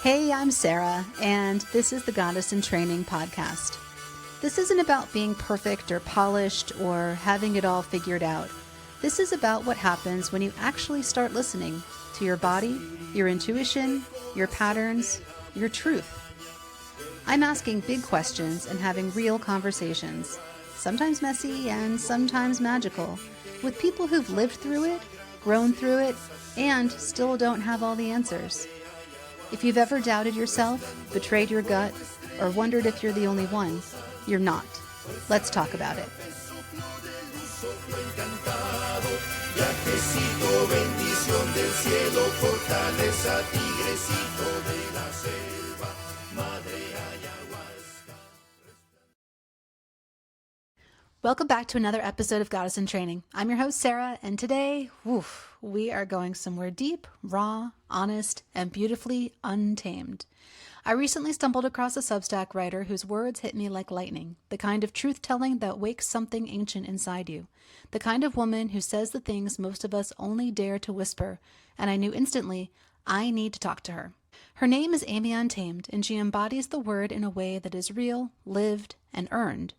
Hey, I'm Sarah, and this is the Goddess in Training podcast. This isn't about being perfect or polished or having it all figured out. This is about what happens when you actually start listening to your body, your intuition, your patterns, your truth. I'm asking big questions and having real conversations, sometimes messy and sometimes magical, with people who've lived through it, grown through it, and still don't have all the answers. If you've ever doubted yourself, betrayed your gut, or wondered if you're the only one, you're not. Let's talk about it. Welcome back to another episode of Goddess in Training. I'm your host, Sarah, and today, we are going somewhere deep, raw, honest, and beautifully untamed. I recently stumbled across a Substack writer whose words hit me like lightning, the kind of truth-telling that wakes something ancient inside you, the kind of woman who says the things most of us only dare to whisper, and I knew instantly, I need to talk to her. Her name is Amy Untamed, and she embodies the word in a way that is real, lived, and earned.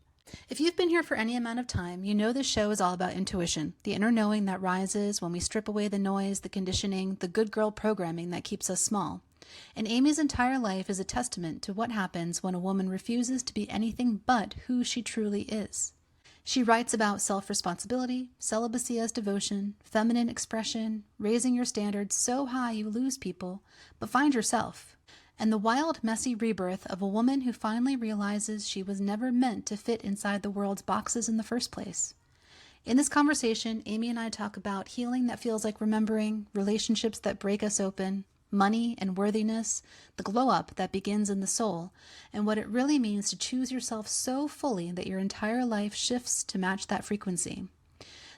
If you've been here for any amount of time, you know this show is all about intuition, the inner knowing that rises when we strip away the noise, the conditioning, the good girl programming that keeps us small. And Amy's entire life is a testament to what happens when a woman refuses to be anything but who she truly is. She writes about self-responsibility, celibacy as devotion, feminine expression, raising your standards so high you lose people, but find yourself, and the wild, messy rebirth of a woman who finally realizes she was never meant to fit inside the world's boxes in the first place. In this conversation, Amy and I talk about healing that feels like remembering, relationships that break us open, money and worthiness, the glow-up that begins in the soul, and what it really means to choose yourself so fully that your entire life shifts to match that frequency.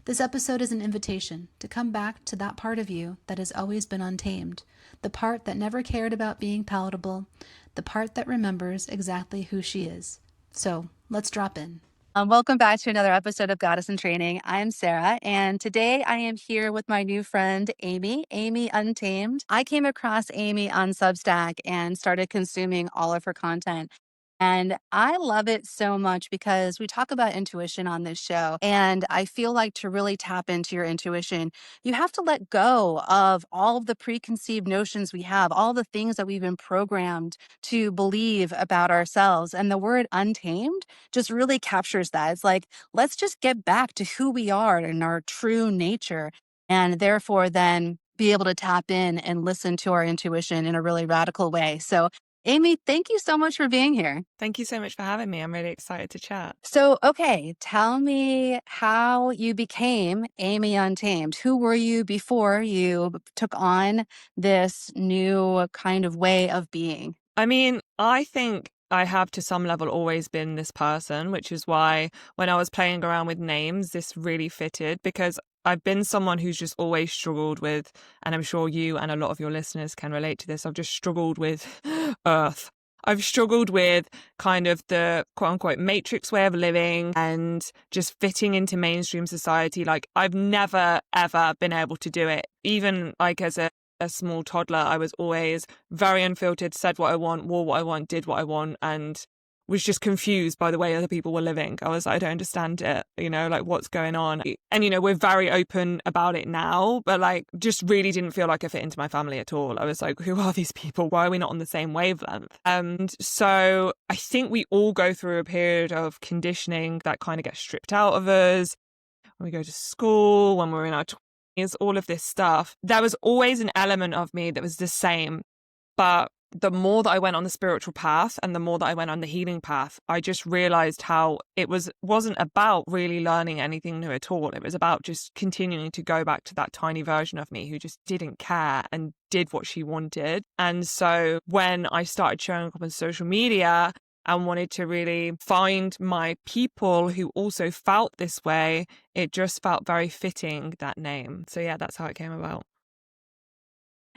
This episode is an invitation to come back to that part of you that has always been untamed, the part that never cared about being palatable, the part that remembers exactly who she is. So let's drop in. Welcome back to another episode of Goddess in Training. I'm Sarah, and today I am here with my new friend, Amy Untamed. I came across Amy on Substack and started consuming all of her content. And I love it so much because we talk about intuition on this show. And I feel like to really tap into your intuition, you have to let go of all of the preconceived notions we have, all the things that we've been programmed to believe about ourselves. And the word untamed just really captures that. It's like, let's just get back to who we are and our true nature. And therefore, then be able to tap in and listen to our intuition in a really radical way. So Amy, thank you so much for being here. Thank you so much for having me. I'm really excited to chat. So, okay, tell me how you became Amy Untamed. Who were you before you took on this new kind of way of being? I mean, I think I have to some level always been this person, which is why when I was playing around with names, this really fitted because I've been someone who's just always struggled with, and I'm sure you and a lot of your listeners can relate to this, I've just struggled with Earth. I've struggled with kind of the quote unquote matrix way of living and just fitting into mainstream society. Like I've never, ever been able to do it. Even like as a small toddler, I was always very unfiltered, said what I want, wore what I want, did what I want, and was just confused by the way other people were living. I was like, I don't understand it, like what's going on. And, we're very open about it now, but like just really didn't feel like I fit into my family at all. I was like, who are these people? Why are we not on the same wavelength? And so I think we all go through a period of conditioning that kind of gets stripped out of us. When we go to school, when we're in our 20s, all of this stuff. There was always an element of me that was the same, but the more that I went on the spiritual path and the more that I went on the healing path, I just realized how it wasn't about really learning anything new at all. It was about just continuing to go back to that tiny version of me who just didn't care and did what she wanted. And so when I started showing up on social media and wanted to really find my people who also felt this way, it just felt very fitting, that name. So yeah, that's how it came about.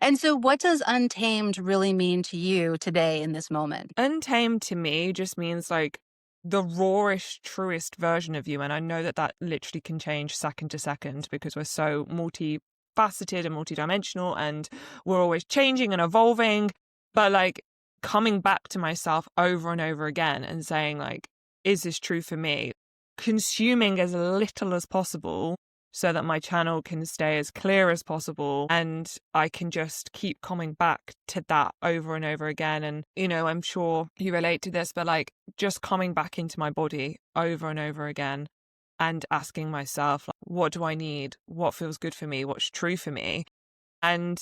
And so what does untamed really mean to you today in this moment? Untamed to me just means like the rawest, truest version of you. And I know that literally can change second to second because we're so multifaceted and multidimensional and we're always changing and evolving. But like coming back to myself over and over again and saying like, is this true for me? Consuming as little as possible so that my channel can stay as clear as possible and I can just keep coming back to that over and over again. And, I'm sure you relate to this, but like just coming back into my body over and over again and asking myself, like, what do I need? What feels good for me? What's true for me? And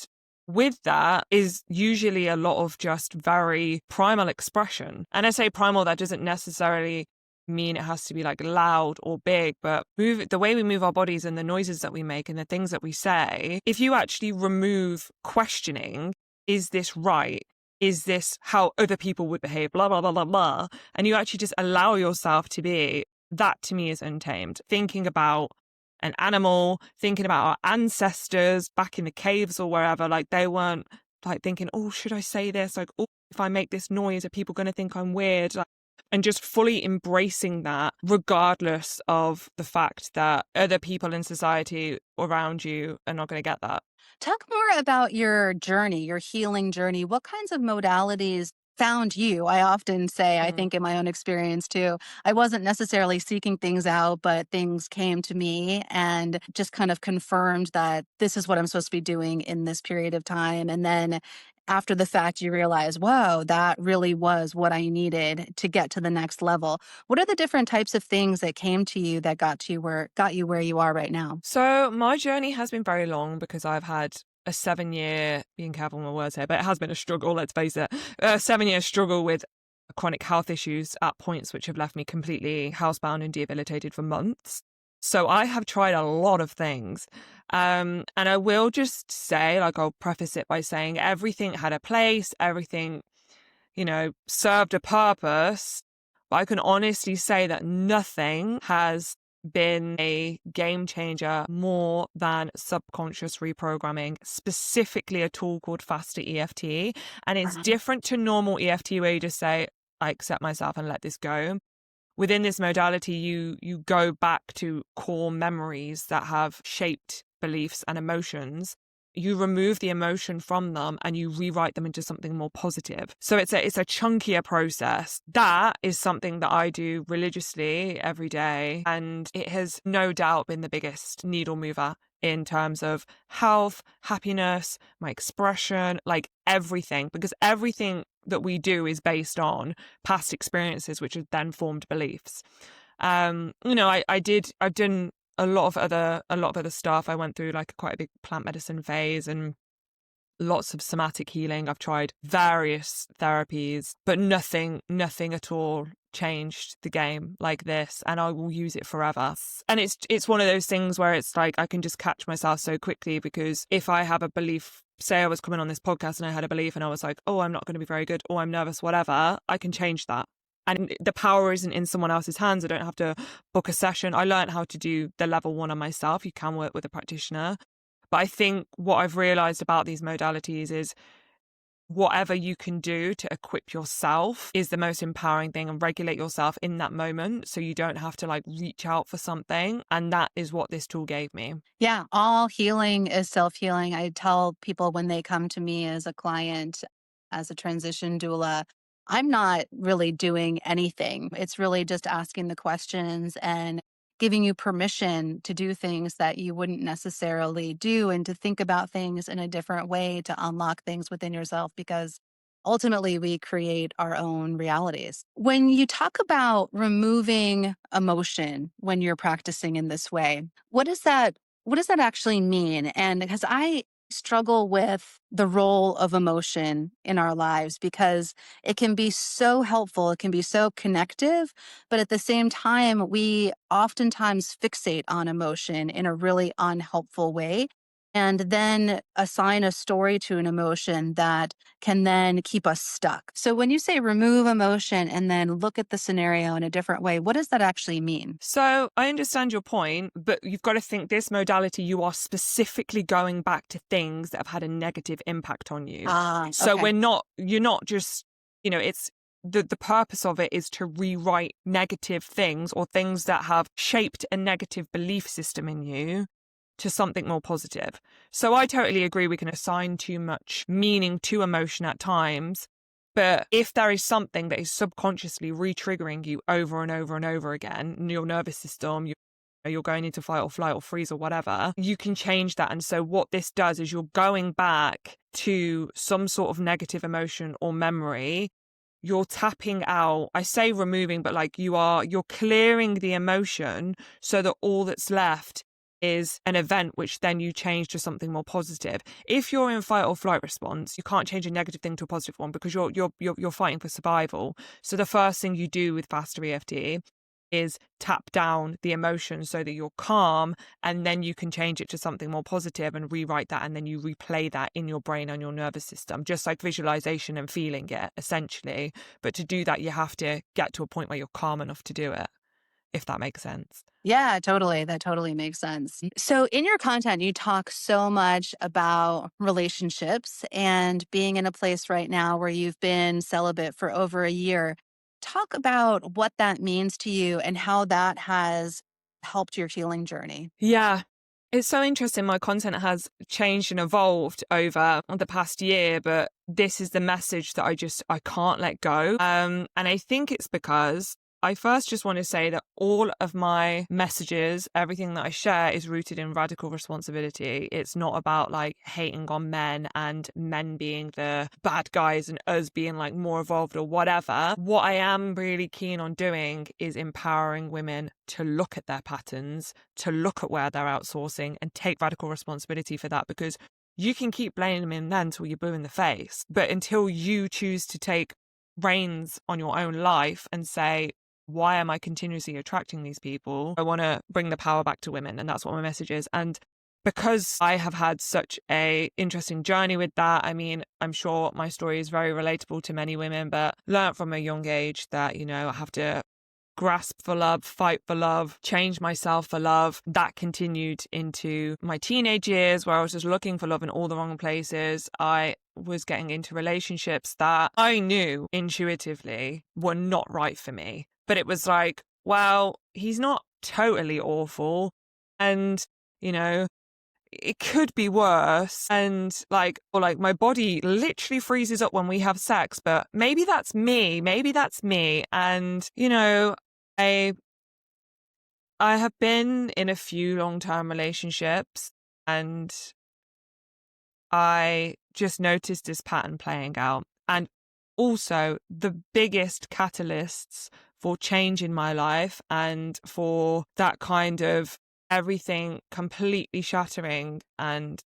with that is usually a lot of just very primal expression. And I say primal, that doesn't necessarily mean it has to be like loud or big, but the way we move our bodies and the noises that we make and the things that we say, if you actually remove questioning, is this right? Is this how other people would behave? Blah, blah, blah, blah, blah. And you actually just allow yourself to be, that to me is untamed. Thinking about an animal, thinking about our ancestors back in the caves or wherever, like they weren't like thinking, oh, should I say this? Like, oh, if I make this noise, are people going to think I'm weird? Like, and just fully embracing that, regardless of the fact that other people in society around you are not going to get that. Talk more about your journey, your healing journey. What kinds of modalities found you? I often say, I think in my own experience too, I wasn't necessarily seeking things out, but things came to me and just kind of confirmed that this is what I'm supposed to be doing in this period of time. And then after the fact, you realize, whoa, that really was what I needed to get to the next level. What are the different types of things that came to you that got you where you are right now? So my journey has been very long because I've had a 7-year, being careful with my words here, but it has been a struggle, let's face it, a 7-year struggle with chronic health issues at points which have left me completely housebound and debilitated for months. So I have tried a lot of things. And I will just say, like, I'll preface it by saying everything had a place, everything, served a purpose. But I can honestly say that nothing has been a game changer more than subconscious reprogramming, specifically a tool called Faster EFT. And it's different to normal EFT where you just say, I accept myself and let this go. Within this modality, you go back to core memories that have shaped beliefs and emotions. You remove the emotion from them and you rewrite them into something more positive. So it's a chunkier process. That is something that I do religiously every day. And it has no doubt been the biggest needle mover in terms of health, happiness, my expression, like everything, because everything that we do is based on past experiences, which have then formed beliefs. I've done a lot of other stuff. I went through like quite a big plant medicine phase and lots of somatic healing. I've tried various therapies, but nothing at all changed the game like this, and I will use it forever. And it's one of those things where it's like I can just catch myself so quickly, because if I have a belief, say I was coming on this podcast and I had a belief and I was like, oh, I'm not going to be very good, or I'm nervous, whatever, I can change that. And the power isn't in someone else's hands. I don't have to book a session. I learned how to do the level 1 on myself. You can work with a practitioner. But I think what I've realized about these modalities is whatever you can do to equip yourself is the most empowering thing, and regulate yourself in that moment so you don't have to like reach out for something. And that is what this tool gave me. Yeah, all healing is self-healing. I tell people when they come to me as a client, as a transition doula, I'm not really doing anything. It's really just asking the questions and giving you permission to do things that you wouldn't necessarily do, and to think about things in a different way to unlock things within yourself, because ultimately we create our own realities. When you talk about removing emotion when you're practicing in this way, what does that actually mean? And because I struggle with the role of emotion in our lives, because it can be so helpful, it can be so connective, but at the same time, we oftentimes fixate on emotion in a really unhelpful way, and then assign a story to an emotion that can then keep us stuck. So when you say remove emotion and then look at the scenario in a different way, what does that actually mean? So I understand your point, but you've got to think this modality, you are specifically going back to things that have had a negative impact on you. So Okay. you're not just, it's the purpose of it is to rewrite negative things or things that have shaped a negative belief system in you. to something more positive. So I totally agree we can assign too much meaning to emotion at times. But if there is something that is subconsciously re-triggering you over and over and over again, in your nervous system, you're going into fight or flight or freeze or whatever, you can change that. And so what this does is you're going back to some sort of negative emotion or memory. You're tapping out, I say removing, but like you're clearing the emotion so that all that's left is an event which then you change to something more positive. If you're in fight or flight response, you can't change a negative thing to a positive one because you're fighting for survival. So the first thing you do with faster EFT is tap down the emotion so that you're calm, and then you can change it to something more positive and rewrite that, and then you replay that in your brain and your nervous system, just like visualization and feeling it essentially. But to do that, you have to get to a point where you're calm enough to do it, if that makes sense. Yeah, totally. That totally makes sense. So, in your content, you talk so much about relationships and being in a place right now where you've been celibate for over a year. Talk about what that means to you and how that has helped your healing journey. Yeah. It's so interesting. My content has changed and evolved over the past year, but this is the message that I can't let go. And I think it's because I first just want to say that all of my messages, everything that I share is rooted in radical responsibility. It's not about like hating on men and men being the bad guys and us being like more evolved or whatever. What I am really keen on doing is empowering women to look at their patterns, to look at where they're outsourcing and take radical responsibility for that, because you can keep blaming men till you're blue in the face. But until you choose to take reins on your own life and say, why am I continuously attracting these people? I want to bring the power back to women. And that's what my message is. And because I have had such a interesting journey with that, I mean, I'm sure my story is very relatable to many women, but learned from a young age that, you know, I have to grasp for love, fight for love, change myself for love. That continued into my teenage years where I was just looking for love in all the wrong places. I was getting into relationships that I knew intuitively were not right for me. But it was like, well, he's not totally awful. And, you know, it could be worse. And like, or like my body literally freezes up when we have sex, but maybe that's me. Maybe that's me. And, you know, I have been in a few long-term relationships, and I just noticed this pattern playing out. And also the biggest catalysts for change in my life and for that kind of everything completely shattering and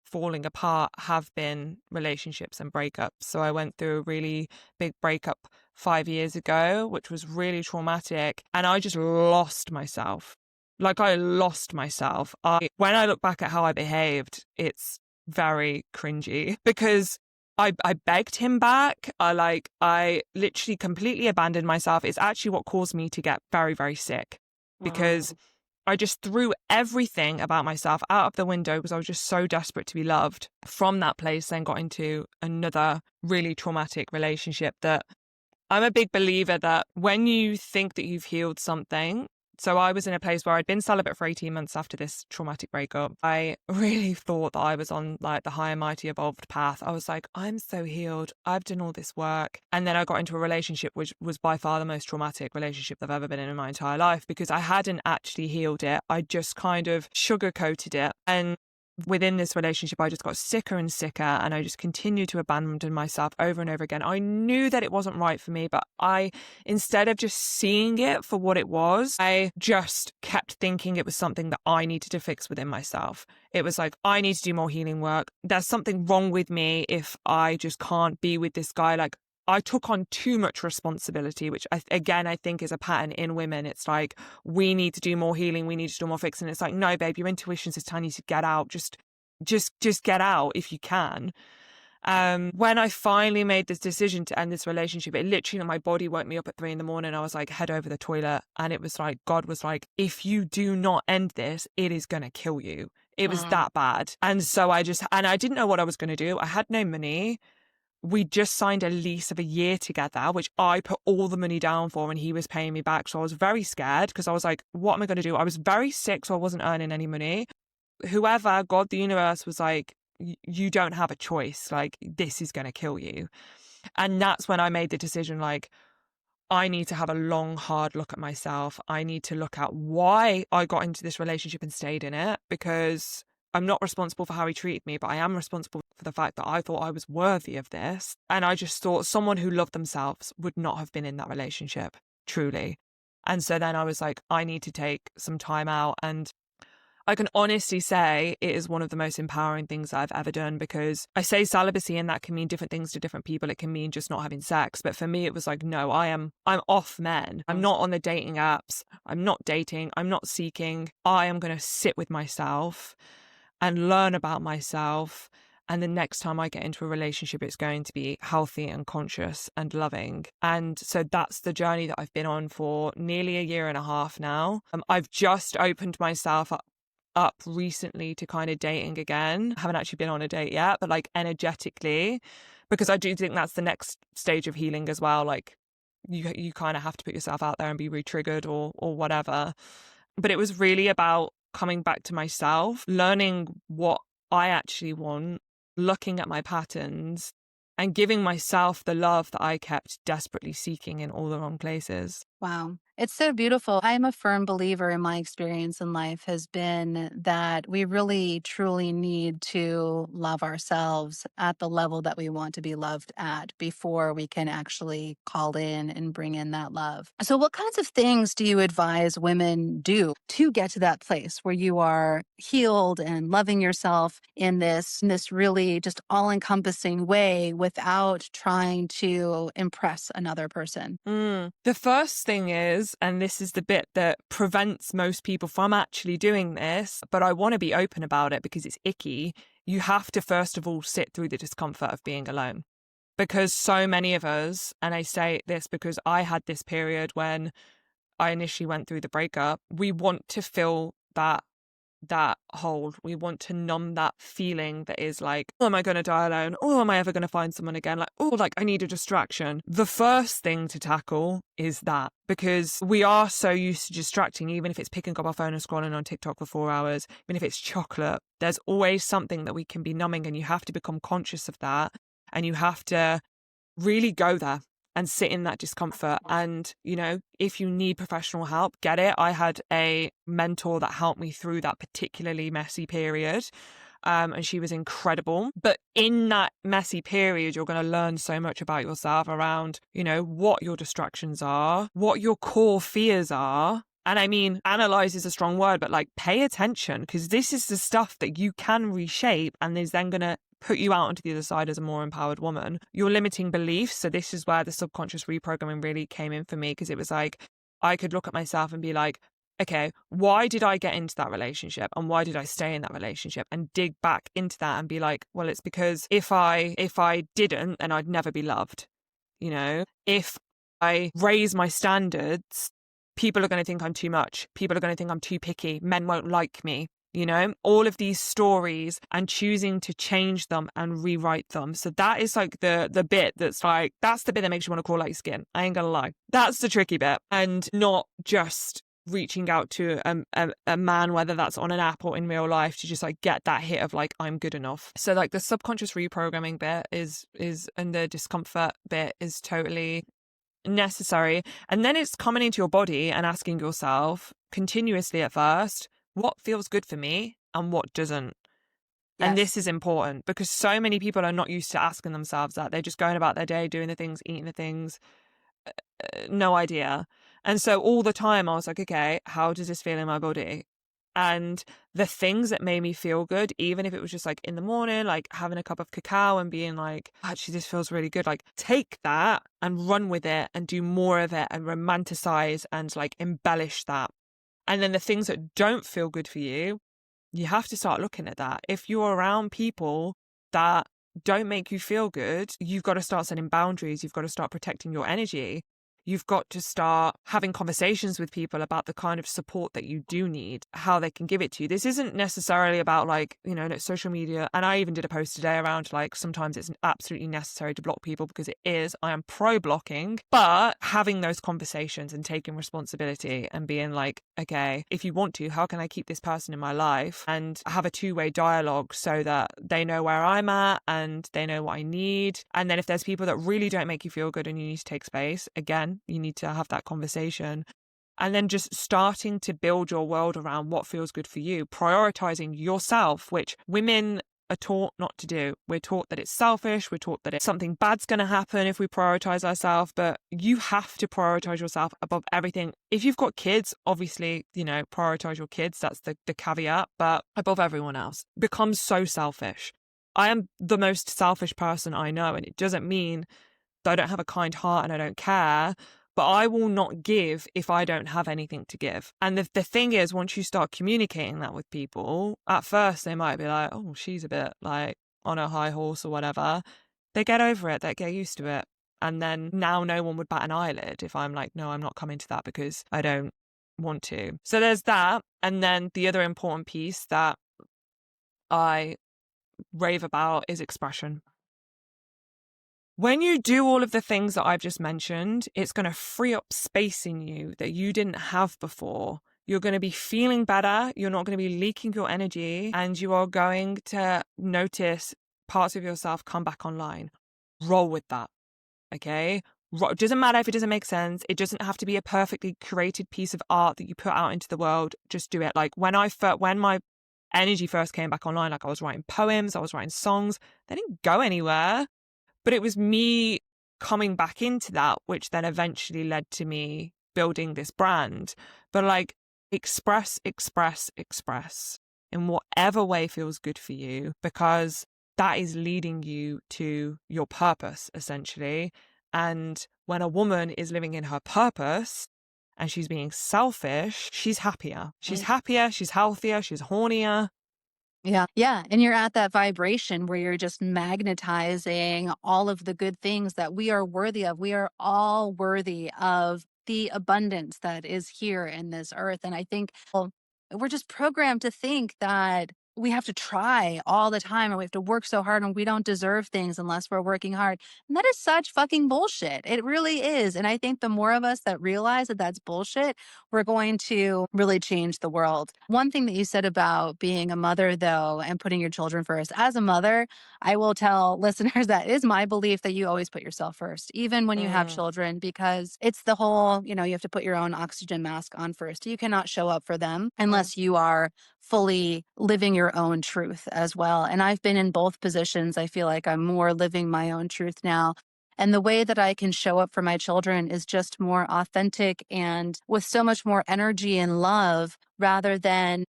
falling apart have been relationships and breakups. So I went through a really big breakup 5 years ago, which was really traumatic. And I just lost myself. Like I lost myself. When I look back at how I behaved, it's very cringy because I begged him back. I literally completely abandoned myself. It's actually what caused me to get very, very sick because I just threw everything about myself out of the window because I was just so desperate to be loved. From that place, then got into another really traumatic relationship. That I'm a big believer that when you think that you've healed something, so I was in a place where I'd been celibate for 18 months after this traumatic breakup. I really thought that I was on like the high and mighty evolved path. I was like, I'm so healed. I've done all this work. And then I got into a relationship which was by far the most traumatic relationship I've ever been in my entire life because I hadn't actually healed it. I just kind of sugarcoated it. And within this relationship, I just got sicker and sicker, and I just continued to abandon myself over and over again. I knew that it wasn't right for me, but instead of just seeing it for what it was, I just kept thinking it was something that I needed to fix within myself. It was like, I need to do more healing work. There's something wrong with me if I just can't be with this guy. Like, I took on too much responsibility, which I think is a pattern in women. It's like, we need to do more healing. We need to do more fixing. It's like, no, babe, your intuition is telling you to get out. Just get out if you can. When I finally made this decision to end this relationship, it literally, my body woke me up at 3 a.m. I was like, head over the toilet. And it was like, God was like, if you do not end this, it is going to kill you. It was that bad. And so I didn't know what I was going to do. I had no money. We just signed a lease of a year together, which I put all the money down for, and he was paying me back. So I was very scared because I was like, what am I going to do? I was very sick, so I wasn't earning any money. whoever, God, the universe was like, you don't have a choice. Like, this is going to kill you. And that's when I made the decision, like, I need to have a long, hard look at myself. I need to look at why I got into this relationship and stayed in it, because I'm not responsible for how he treated me, but I am responsible for the fact that I thought I was worthy of this. And I just thought someone who loved themselves would not have been in that relationship, truly. And so then I was like, I need to take some time out. And I can honestly say it is one of the most empowering things I've ever done, because I say celibacy and that can mean different things to different people. It can mean just not having sex. But for me, it was like, no, I'm off men. I'm not on the dating apps. I'm not dating. I'm not seeking. I am going to sit with myself and learn about myself. And the next time I get into a relationship, it's going to be healthy and conscious and loving. And so that's the journey that I've been on for nearly a year and a half now. I've just opened myself up recently to kind of dating again. I haven't actually been on a date yet, but like energetically, because I do think that's the next stage of healing as well. Like you kind of have to put yourself out there and be re-triggered or whatever. But it was really about coming back to myself, learning what I actually want, looking at my patterns, and giving myself the love that I kept desperately seeking in all the wrong places. Wow. It's so beautiful. I'm a firm believer in my experience in life has been that we really truly need to love ourselves at the level that we want to be loved at before we can actually call in and bring in that love. So what kinds of things do you advise women do to get to that place where you are healed and loving yourself in this really just all-encompassing way without trying to impress another person? The first thing is, and this is the bit that prevents most people from actually doing this, but I want to be open about it because it's icky. You have to, first of all, sit through the discomfort of being alone. Because so many of us, and I say this because I had this period when I initially went through the breakup, we want to fill that hole. We want to numb that feeling that is like, oh, am I going to die alone? Oh, am I ever going to find someone again? Like, oh, like I need a distraction. The first thing to tackle is that, because we are so used to distracting, even if it's picking up our phone and scrolling on TikTok for 4 hours, even if it's chocolate, there's always something that we can be numbing, and you have to become conscious of that. And you have to really go there and sit in that discomfort. And, you know, if you need professional help, get it. I had a mentor that helped me through that particularly messy period. And she was incredible. But in that messy period, you're going to learn so much about yourself around, you know, what your distractions are, what your core fears are. And I mean, analyze is a strong word, but like pay attention, because this is the stuff that you can reshape and is then going to put you out onto the other side as a more empowered woman. Your limiting beliefs. So this is where the subconscious reprogramming really came in for me, because it was like, I could look at myself and be like, okay, why did I get into that relationship and why did I stay in that relationship, and dig back into that and be like, well, it's because if I didn't, then I'd never be loved. You know, if I raise my standards, people are going to think I'm too much. People are going to think I'm too picky. Men won't like me. You know, all of these stories, and choosing to change them and rewrite them. So that is like the bit that's like, that's the bit that makes you want to crawl out your skin. I ain't gonna lie. That's the tricky bit. And not just reaching out to a man, whether that's on an app or in real life, to just like get that hit of like, I'm good enough. So like the subconscious reprogramming bit is and the discomfort bit is totally necessary. And then it's coming into your body and asking yourself continuously at first, what feels good for me and what doesn't. Yes. And this is important because so many people are not used to asking themselves that. They're just going about their day, doing the things, eating the things, no idea. And so all the time I was like, okay, how does this feel in my body? And the things that made me feel good, even if it was just like in the morning, like having a cup of cacao and being like, actually, this feels really good. Like take that and run with it and do more of it and romanticize and like embellish that. And then the things that don't feel good for you, you have to start looking at that. If you're around people that don't make you feel good, you've got to start setting boundaries. You've got to start protecting your energy. you've got to start having conversations with people about the kind of support that you do need, how they can give it to you. This isn't necessarily about like, social media. And I even did a post today around like sometimes it's absolutely necessary to block people, because it is. I am pro blocking, but having those conversations and taking responsibility and being like, okay, if you want to, how can I keep this person in my life and have a two-way dialogue so that they know where I'm at and they know what I need. And then if there's people that really don't make you feel good and you need to take space, again, you need to have that conversation. And then just starting to build your world around what feels good for you, prioritizing yourself, which women are taught not to do. We're taught that it's selfish. We're taught that it's something bad's going to happen if we prioritize ourselves, but you have to prioritize yourself above everything. If you've got kids, obviously, prioritize your kids. That's the caveat, but above everyone else. Becomes so selfish. I am the most selfish person I know, and it doesn't mean that I don't have a kind heart and I don't care, but I will not give if I don't have anything to give. And the thing is, once you start communicating that with people, at first they might be like, oh, she's a bit like on a high horse or whatever. They get over it, they get used to it. And then now no one would bat an eyelid if I'm like, no, I'm not coming to that because I don't want to. So there's that. And then the other important piece that I rave about is expression. When you do all of the things that I've just mentioned, it's going to free up space in you that you didn't have before. You're going to be feeling better. You're not going to be leaking your energy, and you are going to notice parts of yourself come back online. Roll with that. Okay. It doesn't matter if it doesn't make sense. It doesn't have to be a perfectly curated piece of art that you put out into the world. Just do it. Like when my energy first came back online, like I was writing poems, I was writing songs. They didn't go anywhere. But it was me coming back into that, which then eventually led to me building this brand. But like express in whatever way feels good for you, because that is leading you to your purpose, essentially. And when a woman is living in her purpose and she's being selfish, she's happier. She's happier, she's healthier, she's hornier. Yeah. Yeah. And you're at that vibration where you're just magnetizing all of the good things that we are worthy of. We are all worthy of the abundance that is here in this earth. And I think we're just programmed to think that we have to try all the time and we have to work so hard and we don't deserve things unless we're working hard. And that is such fucking bullshit. It really is. And I think the more of us that realize that that's bullshit, we're going to really change the world. One thing that you said about being a mother, though, and putting your children first. As a mother, I will tell listeners that is my belief that you always put yourself first, even when you have children, because it's the whole, you have to put your own oxygen mask on first. You cannot show up for them unless you are fully living your own truth as well. And I've been in both positions. I feel like I'm more living my own truth now. And the way that I can show up for my children is just more authentic and with so much more energy and love, rather than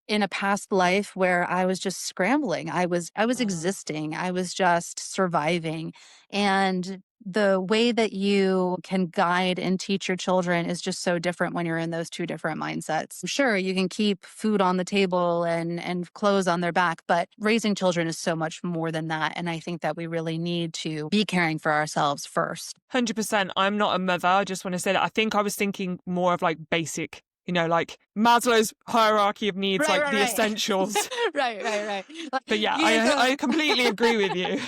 in a past life where I was just scrambling. I was existing. I was just surviving. And the way that you can guide and teach your children is just so different when you're in those two different mindsets. Sure, you can keep food on the table and clothes on their back, but raising children is so much more than that. And I think that we really need to be caring for ourselves first. 100%. I'm not a mother. I just want to say that I think I was thinking more of like basic, like Maslow's hierarchy of needs, Right, like right, the right. essentials. Right. But yeah, I completely agree with you.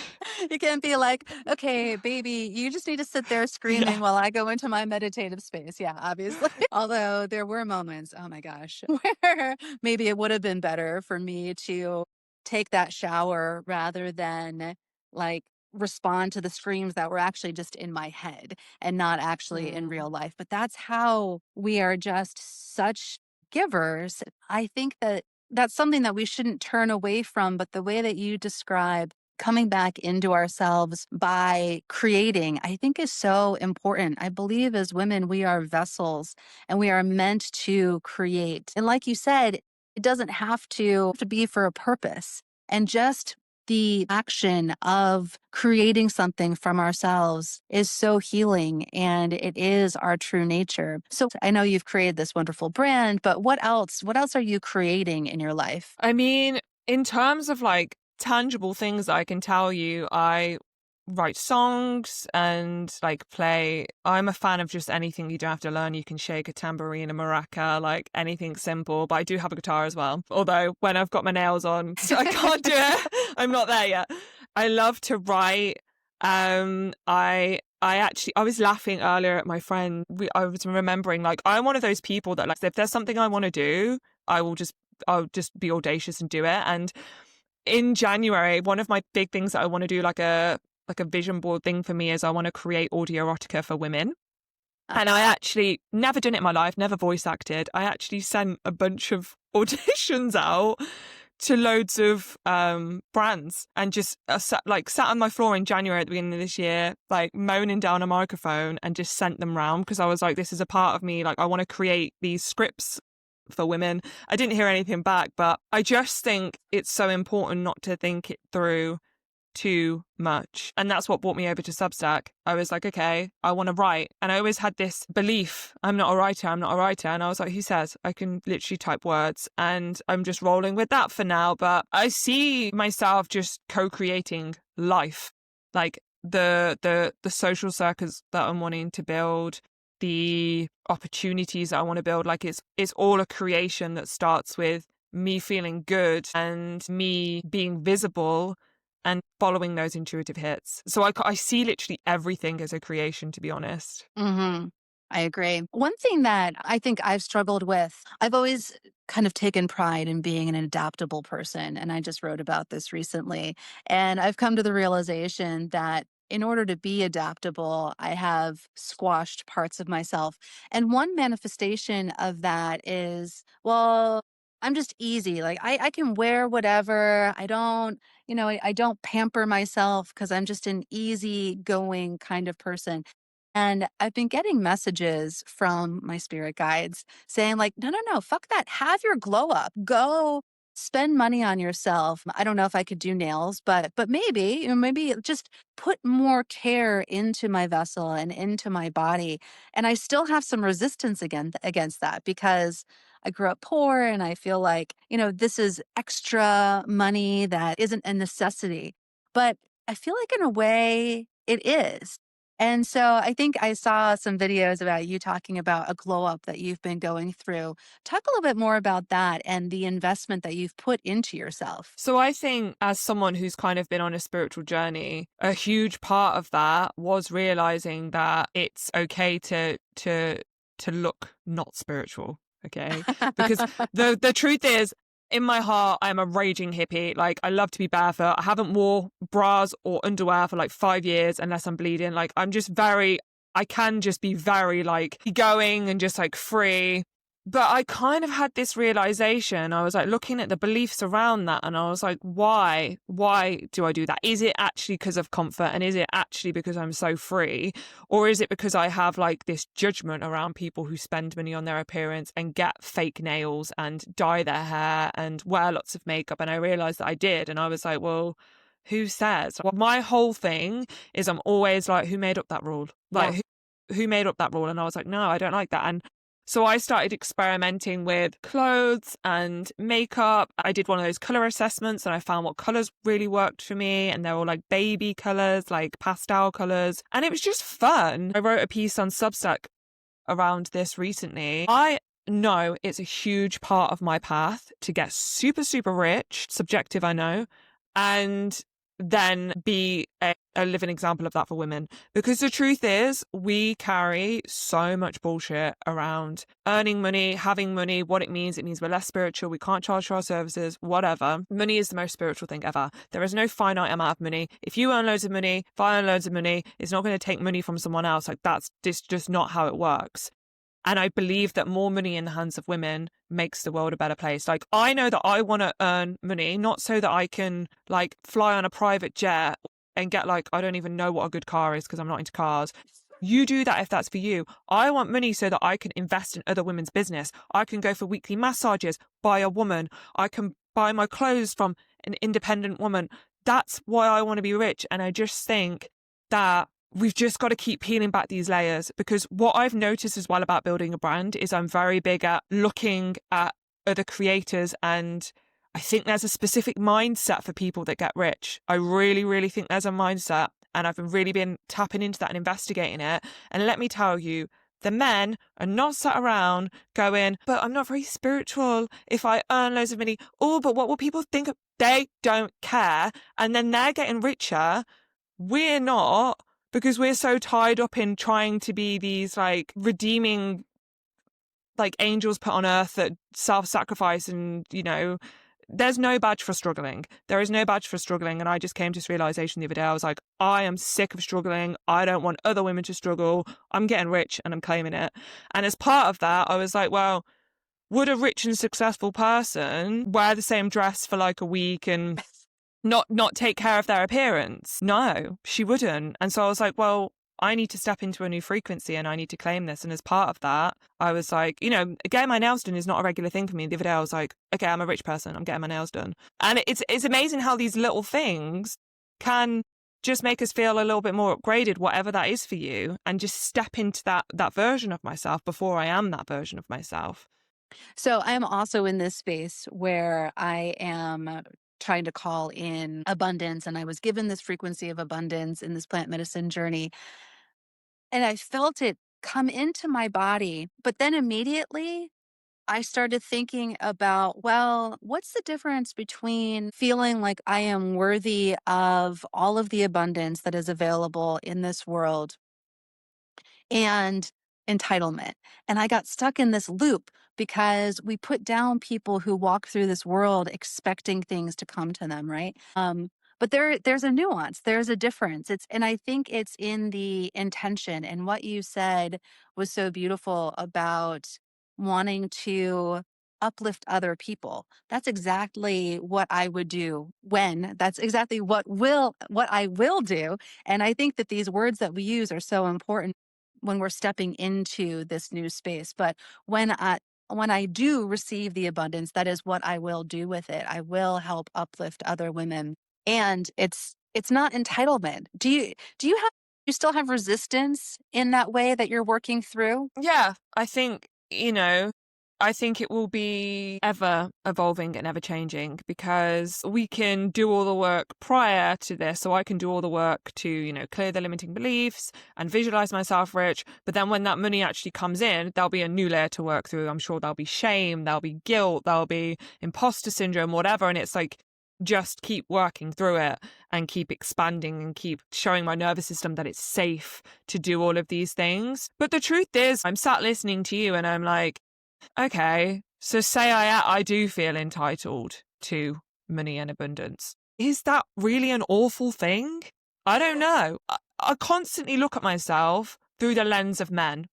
You can't be like, okay, baby, you just need to sit there screaming while I go into my meditative space. Yeah, obviously. Although there were moments, oh my gosh, where maybe it would have been better for me to take that shower rather than like respond to the screams that were actually just in my head and not actually in real life. But that's how we are just such givers. I think that that's something that we shouldn't turn away from. But the way that you describe coming back into ourselves by creating, I think is so important. I believe as women, we are vessels and we are meant to create. And like you said, it doesn't have to be for a purpose. And just the action of creating something from ourselves is so healing, and it is our true nature. So I know you've created this wonderful brand, but what else? What else are you creating in your life? I mean, in terms of like tangible things I can tell you, I write songs and like play. I'm a fan of just anything you don't have to learn. You can shake a tambourine, a maraca, like anything simple. But I do have a guitar as well. Although when I've got my nails on, I can't do it. I'm not there yet. I love to write. I was laughing earlier at my friend. I was remembering, like, I'm one of those people that, like, if there's something I want to do, I'll just be audacious and do it. And in January, one of my big things that I want to do, like a vision board thing for me, is I want to create audio erotica for women. And I actually never done it in my life, never voice acted. I actually sent a bunch of auditions out to loads of brands and just sat on my floor in January at the beginning of this year, like moaning down a microphone, and just sent them round because I was like, this is a part of me. Like, I want to create these scripts for women. I didn't hear anything back, but I just think it's so important not to think it through too much. And that's what brought me over to Substack. I was like, okay, I want to write. And I always had this belief, I'm not a writer. And I was like, who says? I can literally type words, and I'm just rolling with that for now. But I see myself just co-creating life, like the social circles that I'm wanting to build, the opportunities that I want to build. Like it's all a creation that starts with me feeling good and me being visible and following those intuitive hits. So I see literally everything as a creation, to be honest. Mm-hmm. I agree. One thing that I think I've struggled with, I've always kind of taken pride in being an adaptable person. And I just wrote about this recently. And I've come to the realization that in order to be adaptable, I have squashed parts of myself. And one manifestation of that is, well, I'm just easy. Like I can wear whatever. I don't pamper myself because I'm just an easygoing kind of person. And I've been getting messages from my spirit guides saying, like, no, no, no, fuck that. Have your glow up. Go spend money on yourself. I don't know if I could do nails, but maybe, maybe just put more care into my vessel and into my body. And I still have some resistance against that because I grew up poor and I feel like, this is extra money that isn't a necessity. But I feel like in a way it is. And so I think I saw some videos about you talking about a glow up that you've been going through. Talk a little bit more about that and the investment that you've put into yourself. So I think, as someone who's kind of been on a spiritual journey, a huge part of that was realizing that it's okay to look not spiritual. Okay. Because the truth is, in my heart, I'm a raging hippie. Like, I love to be barefoot. I haven't wore bras or underwear for like 5 years unless I'm bleeding. Like, I can just be very like going and just like free. But I kind of had this realization. I was like looking at the beliefs around that, and I was like, why? Why do I do that? Is it actually because of comfort? And is it actually because I'm so free? Or is it because I have like this judgment around people who spend money on their appearance and get fake nails and dye their hair and wear lots of makeup? And I realized that I did. And I was like, well, who says? Well, my whole thing is I'm always like, who made up that rule? Like, who made up that rule? And I was like, no, I don't like that. And so I started experimenting with clothes and makeup. I did one of those color assessments and I found what colors really worked for me. And they're all like baby colors, like pastel colors. And it was just fun. I wrote a piece on Substack around this recently. I know it's a huge part of my path to get super, super rich, subjective, I know, and then be a living example of that for women. Because the truth is, we carry so much bullshit around earning money, having money, what it means. It means we're less spiritual. We can't charge for our services, whatever. Money is the most spiritual thing ever. There is no finite amount of money. If you earn loads of money, if I earn loads of money, it's not going to take money from someone else. Like, that's just not how it works. And I believe that more money in the hands of women makes the world a better place. Like, I know that I want to earn money, not so that I can like fly on a private jet and get like, I don't even know what a good car is because I'm not into cars. You do that if that's for you. I want money so that I can invest in other women's business. I can go for weekly massages by a woman. I can buy my clothes from an independent woman. That's why I want to be rich. And I just think that we've just got to keep peeling back these layers, because what I've noticed as well about building a brand is I'm very big at looking at other creators, and I think there's a specific mindset for people that get rich. I really, really think there's a mindset. And I've really been tapping into that and investigating it. And let me tell you, the men are not sat around going, but I'm not very spiritual if I earn loads of money. Oh, but what will people think? They don't care. And then they're getting richer. We're not, because we're so tied up in trying to be these like redeeming like angels put on earth that self-sacrifice, and there's no badge for struggling. There is no badge for struggling. And I just came to this realization the other day. I was like, I am sick of struggling. I don't want other women to struggle. I'm getting rich and I'm claiming it. And as part of that, I was like, well, would a rich and successful person wear the same dress for like a week and not take care of their appearance? No, she wouldn't. And so I was like, well, I need to step into a new frequency and I need to claim this. And as part of that, I was like, getting my nails done is not a regular thing for me. The other day I was like, okay, I'm a rich person. I'm getting my nails done. And it's amazing how these little things can just make us feel a little bit more upgraded, whatever that is for you, and just step into that version of myself before I am that version of myself. So I am also in this space where I am trying to call in abundance, and I was given this frequency of abundance in this plant medicine journey, and I felt it come into my body, but then immediately I started thinking about, well, what's the difference between feeling like I am worthy of all of the abundance that is available in this world and entitlement? And I got stuck in this loop because we put down people who walk through this world expecting things to come to them, right? But there's a nuance, there's a difference. And I think it's in the intention. And what you said was so beautiful about wanting to uplift other people. That's exactly what I would do that's exactly what I will do. And I think that these words that we use are so important when we're stepping into this new space. But when I do receive the abundance, that is what I will do with it. I will help uplift other women. And it's not entitlement. Do you still have resistance in that way that you're working through? Yeah, I think it will be ever evolving and ever changing, because we can do all the work prior to this. So I can do all the work to, clear the limiting beliefs and visualize myself rich. But then when that money actually comes in, there'll be a new layer to work through. I'm sure there'll be shame, there'll be guilt, there'll be imposter syndrome, whatever. And it's like, just keep working through it and keep expanding and keep showing my nervous system that it's safe to do all of these things. But the truth is, I'm sat listening to you and I'm like, okay, so say I do feel entitled to money and abundance. Is that really an awful thing? I don't know. I constantly look at myself through the lens of men.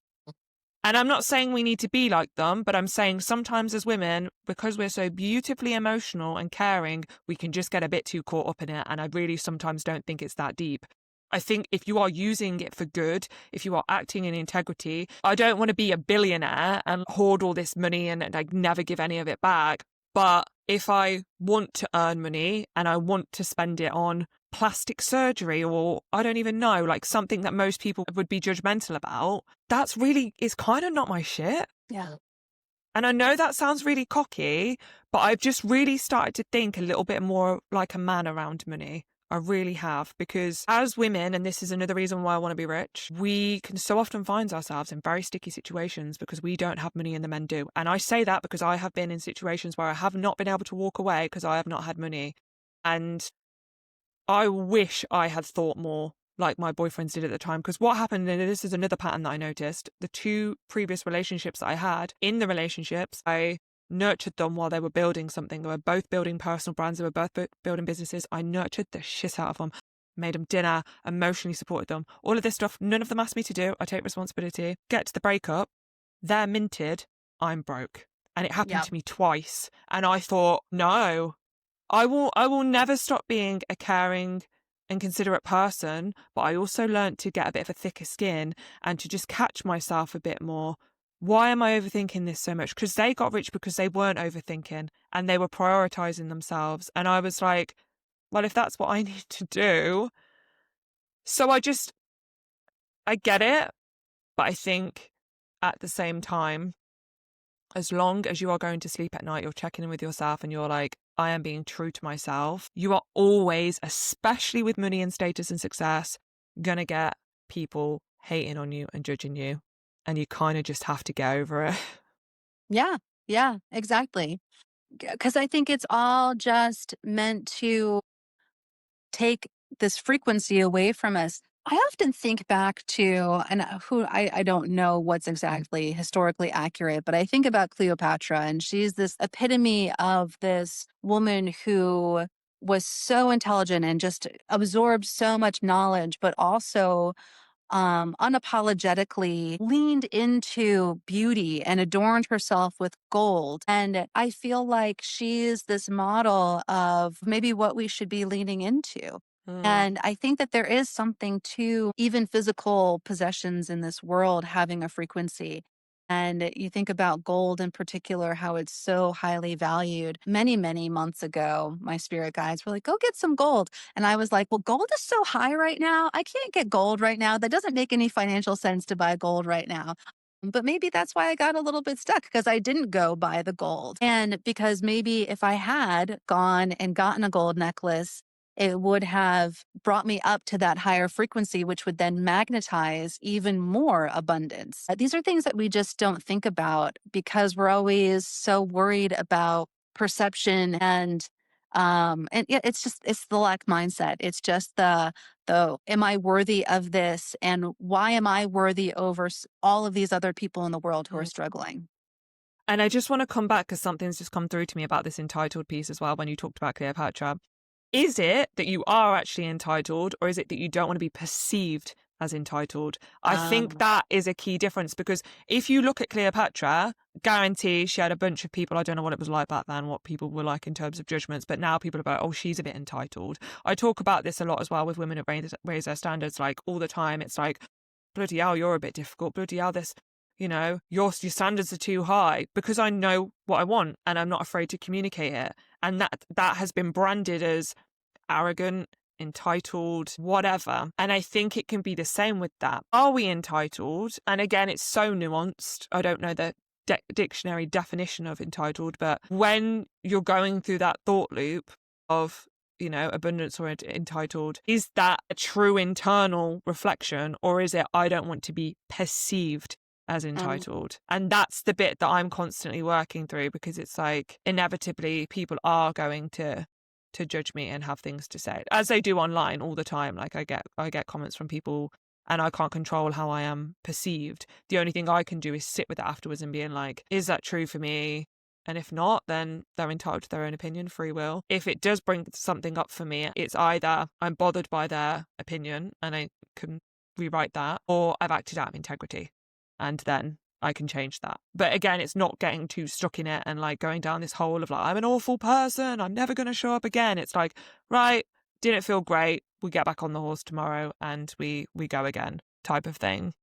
And I'm not saying we need to be like them, but I'm saying sometimes as women, because we're so beautifully emotional and caring, we can just get a bit too caught up in it. And I really sometimes don't think it's that deep. I think if you are using it for good, if you are acting in integrity, I don't want to be a billionaire and hoard all this money and like never give any of it back. But if I want to earn money and I want to spend it on plastic surgery, or I don't even know, like something that most people would be judgmental about, is kind of not my shit. Yeah. And I know that sounds really cocky, but I've just really started to think a little bit more like a man around money. I really have, because as women, and this is another reason why I want to be rich, we can so often find ourselves in very sticky situations because we don't have money and the men do. And I say that because I have been in situations where I have not been able to walk away because I have not had money. And I wish I had thought more like my boyfriends did at the time. Because what happened, and this is another pattern that I noticed, the two previous relationships that I had, in the relationships, I nurtured them while they were building something. They were both building personal brands. They were both building businesses. I nurtured the shit out of them, made them dinner, emotionally supported them. All of this stuff, none of them asked me to do. I take responsibility. Get to the breakup. They're minted. I'm broke. And it happened to me twice. And I thought, no, I will never stop being a caring and considerate person, but I also learnt to get a bit of a thicker skin and to just catch myself a bit more. Why am I overthinking this so much? Because they got rich because they weren't overthinking and they were prioritizing themselves. And I was like, well, if that's what I need to do. So I get it, but I think at the same time, as long as you are going to sleep at night, you're checking in with yourself and you're like, I am being true to myself. You are always, especially with money and status and success, going to get people hating on you and judging you. And you kind of just have to get over it. Yeah. Yeah, exactly. Because I think it's all just meant to take this frequency away from us. I often think back to, and I don't know what's exactly historically accurate, but I think about Cleopatra, and she's this epitome of this woman who was so intelligent and just absorbed so much knowledge, but also unapologetically leaned into beauty and adorned herself with gold. And I feel like she's this model of maybe what we should be leaning into. Mm, And I think that there is something to even physical possessions in this world having a frequency. And you think about gold in particular, how it's so highly valued. Many, many months ago, my spirit guides were like, go get some gold. And I was like, well, gold is so high right now. I can't get gold right now. That doesn't make any financial sense to buy gold right now. But maybe that's why I got a little bit stuck because I didn't go buy the gold. And because maybe if I had gone and gotten a gold necklace, it would have brought me up to that higher frequency, which would then magnetize even more abundance. These are things that we just don't think about because we're always so worried about perception and yeah, it's the lack mindset. It's just the am I worthy of this, and why am I worthy over all of these other people in the world who are mm. struggling? And I just want to come back because something's just come through to me about this entitled piece as well when you talked about Cleopatra. Is it that you are actually entitled, or is it that you don't want to be perceived as entitled? I think Um, that is a key difference because if you look at Cleopatra, guarantee she had a bunch of people. I don't know what it was like back then, what people were like in terms of judgments, but now people are about, oh, she's a bit entitled. I talk about this a lot as well with women that raise their standards, like all the time. It's like, bloody hell, you're a bit difficult. Bloody hell, this, your standards are too high because I know what I want and I'm not afraid to communicate it. And that has been branded as arrogant, entitled, whatever. And I think it can be the same with that. Are we entitled? And again, it's so nuanced. I don't know the dictionary definition of entitled, but when you're going through that thought loop of abundance or entitled, is that a true internal reflection, or is it I don't want to be perceived as um, entitled? And that's the bit that I'm constantly working through because it's like inevitably people are going to judge me and have things to say, as they do online all the time. Like I get comments from people and I can't control how I am perceived. The only thing I can do is sit with it afterwards and being like, is that true for me? And if not, then they're entitled to their own opinion, free will. If it does bring something up for me, it's either I'm bothered by their opinion and I can rewrite that, or I've acted out of integrity. And then I can change that. But again, it's not getting too stuck in it and like going down this hole of like, I'm an awful person, I'm never going to show up again. It's like, right, didn't feel great. We get back on the horse tomorrow and we go again type of thing.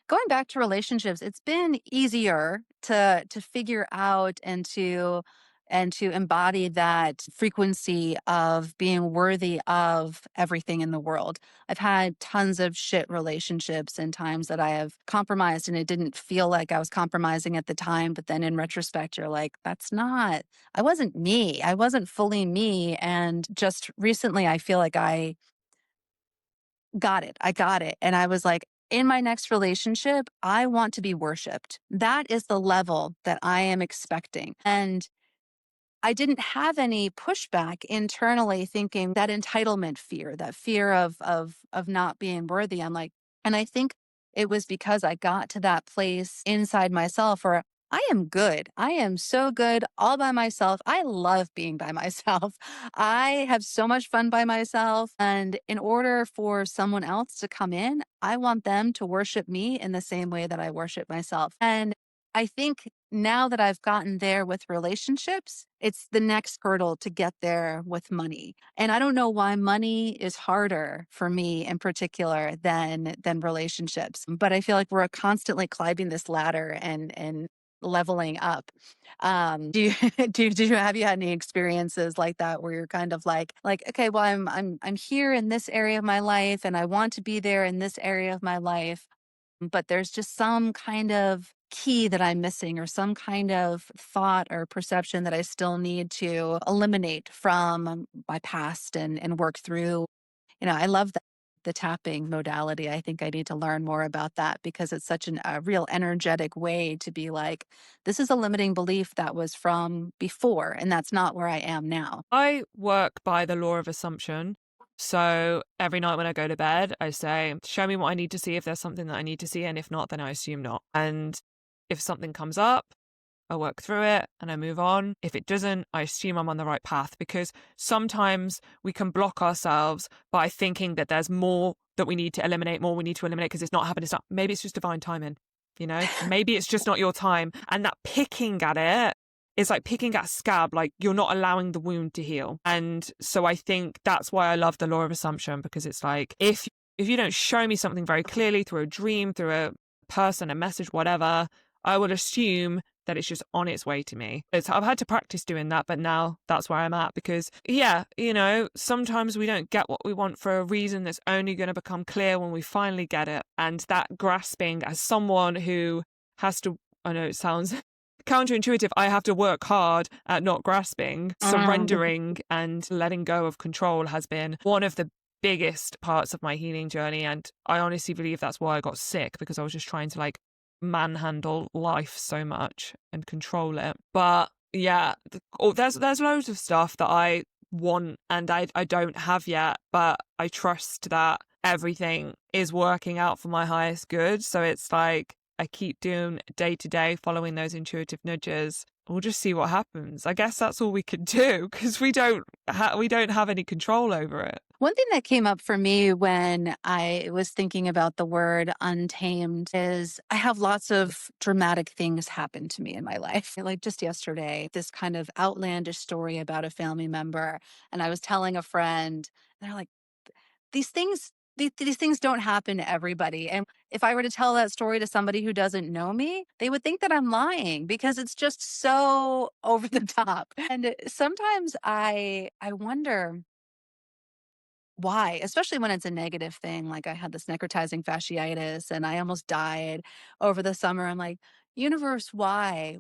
Going back to relationships, it's been easier to figure out and to embody that frequency of being worthy of everything in the world. I've had tons of shit relationships and times that I have compromised and it didn't feel like I was compromising at the time, but then in retrospect you're like, that's not, I wasn't me. I wasn't fully me. And just recently I feel like I got it. I got it. And I was like, in my next relationship, I want to be worshiped. That is the level that I am expecting. And I didn't have any pushback internally thinking that entitlement fear, that fear of not being worthy. I'm like, and I think it was because I got to that place inside myself where I am good. I am so good all by myself. I love being by myself. I have so much fun by myself. And in order for someone else to come in, I want them to worship me in the same way that I worship myself. And I think now that I've gotten there with relationships, it's the next hurdle to get there with money. And I don't know why money is harder for me in particular than relationships, but I feel like we're constantly climbing this ladder and leveling up. Do you do you have you had any experiences like that where you're kind of like okay, well I'm here in this area of my life and I want to be there in this area of my life, but there's just some kind of key that I'm missing or some kind of thought or perception that I still need to eliminate from my past and work through. I love that. the tapping modality. I think I need to learn more about that because it's such a real energetic way to be like, this is a limiting belief that was from before, and that's not where I am now. I work by the law of assumption. So every night when I go to bed, I say, show me what I need to see if there's something that I need to see. And if not, then I assume not. And if something comes up, I work through it and I move on. If it doesn't, I assume I'm on the right path, because sometimes we can block ourselves by thinking that there's more that we need to eliminate, more we need to eliminate because it's not happening. Maybe it's just divine timing, maybe it's just not your time. And that picking at it is like picking at a scab, like you're not allowing the wound to heal. And so I think that's why I love the law of assumption, because it's like, if you don't show me something very clearly through a dream, through a person, a message, whatever, I will assume that it's just on its way to me. I've had to practice doing that, but now that's where I'm at, because sometimes we don't get what we want for a reason that's only going to become clear when we finally get it. And that grasping, as someone who has to, I know it sounds counterintuitive, I have to work hard at not grasping. Surrendering and letting go of control has been one of the biggest parts of my healing journey. And I honestly believe that's why I got sick, because I was just trying to manhandle life so much and control it. But yeah, there's loads of stuff that I want and I don't have yet, but I trust that everything is working out for my highest good. So it's like I keep doing day to day, following those intuitive nudges. We'll just see what happens. I guess that's all we could do, because we don't have any control over it. One thing that came up for me when I was thinking about the word untamed is I have lots of dramatic things happen to me in my life. Like just yesterday, this kind of outlandish story about a family member. And I was telling a friend, and they're like, these things don't happen to everybody. And if I were to tell that story to somebody who doesn't know me, they would think that I'm lying because it's just so over the top. And sometimes I wonder why, especially when it's a negative thing. Like I had this necrotizing fasciitis and I almost died over the summer. I'm like, universe, why